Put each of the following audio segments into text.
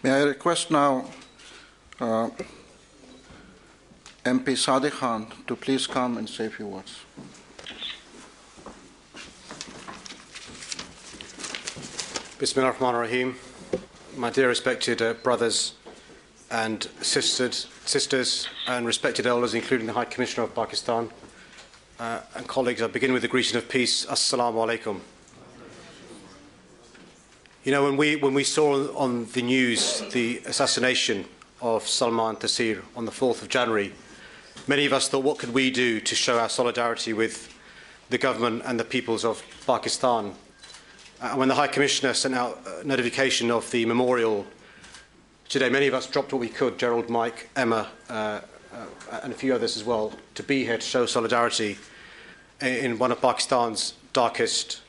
May I request now MP Sadiq to please come and say a few words. Bismillah ar-Rahman ar-Rahim. My dear respected brothers and sisters and respected elders, including the High Commissioner of Pakistan, and colleagues, I begin with the greeting of peace. Assalamu alaikum. You know, when we saw on the news the assassination of Salman Taseer on the 4th of January, many of us thought, what could we do to show our solidarity with the government and the peoples of Pakistan? And when the High Commissioner sent out a notification of the memorial today, many of us dropped what we could, Gerald, Mike, Emma, and a few others as well, to be here to show solidarity in one of Pakistan's darkest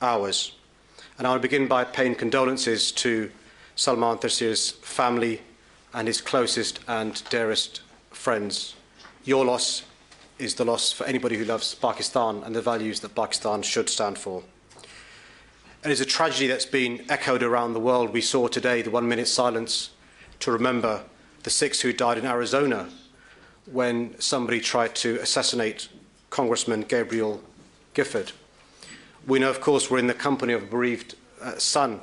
hours. And I want to begin by paying condolences to Salman Taseer's family and his closest and dearest friends. Your loss is the loss for anybody who loves Pakistan and the values that Pakistan should stand for. It is a tragedy that's been echoed around the world. We saw today the 1-minute silence to remember the 6 who died in Arizona when somebody tried to assassinate Congressman Gabriel Gifford. We know, of course, we're in the company of a bereaved son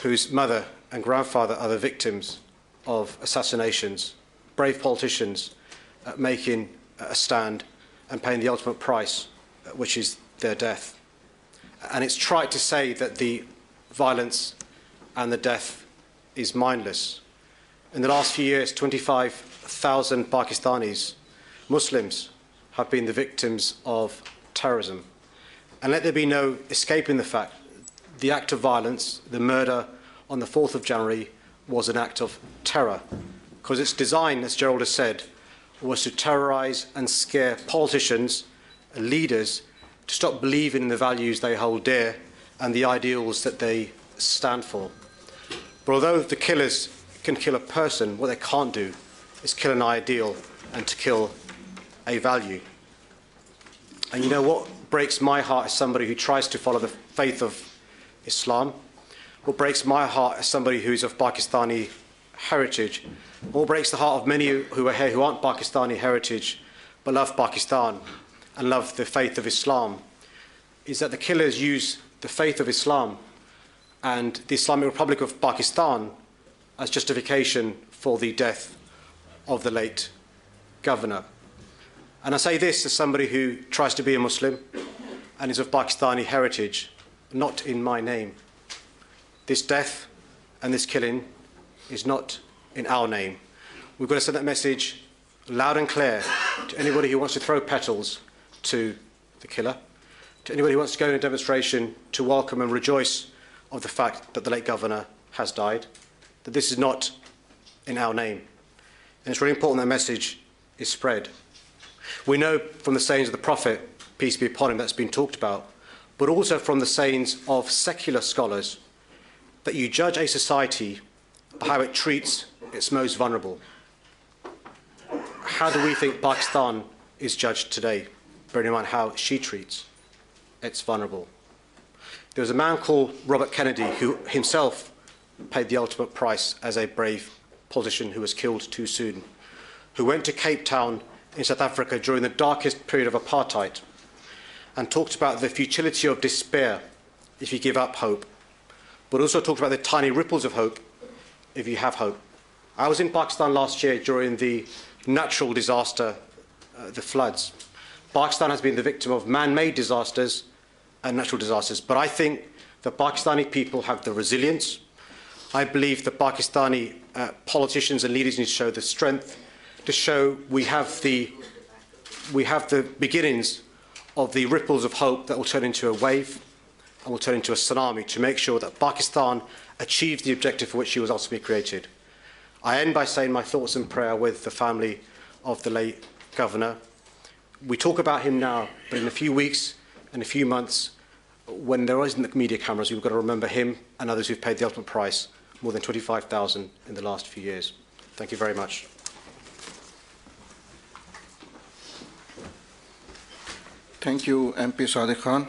whose mother and grandfather are the victims of assassinations, brave politicians making a stand and paying the ultimate price, which is their death. And it's trite to say that the violence and the death is mindless. In the last few years, 25,000 Pakistanis, Muslims, have been the victims of terrorism. And let there be no escaping the fact the act of violence, the murder on the 4th of January, was an act of terror, because its design, as Gerald has said, was to terrorize and scare politicians and leaders to stop believing in the values they hold dear and the ideals that they stand for. But although the killers can kill a person, what they can't do is kill an ideal and to kill a value. And you know what breaks my heart as somebody who tries to follow the faith of Islam, what breaks my heart as somebody who is of Pakistani heritage, what breaks the heart of many who are here who aren't Pakistani heritage but love Pakistan and love the faith of Islam, is that the killers use the faith of Islam and the Islamic Republic of Pakistan as justification for the death of the late governor. And I say this as somebody who tries to be a Muslim and is of Pakistani heritage, not in my name. This death and this killing is not in our name. We've got to send that message loud and clear to anybody who wants to throw petals to the killer, to anybody who wants to go in a demonstration to welcome and rejoice of the fact that the late governor has died, that this is not in our name. And it's really important that message is spread. We know from the sayings of the Prophet, peace be upon him, that's been talked about, but also from the sayings of secular scholars, that you judge a society by how it treats its most vulnerable. How do we think Pakistan is judged today, bearing in mind how she treats its vulnerable? There was a man called Robert Kennedy who himself paid the ultimate price as a brave politician who was killed too soon, who went to Cape Town in South Africa during the darkest period of apartheid and talked about the futility of despair if you give up hope, but also talked about the tiny ripples of hope if you have hope. I was in Pakistan last year during the natural disaster, the floods. Pakistan has been the victim of man-made disasters and natural disasters, but I think the Pakistani people have the resilience. I believe the Pakistani politicians and leaders need to show the strength to show we have the beginnings of the ripples of hope that will turn into a wave and will turn into a tsunami to make sure that Pakistan achieves the objective for which she was ultimately created. I end by saying my thoughts and prayer with the family of the late governor. We talk about him now, but in a few weeks and a few months, when there isn't the media cameras, we've got to remember him and others who've paid the ultimate price, more than 25,000 in the last few years. Thank you very much. Thank you, MP Sadiq Khan.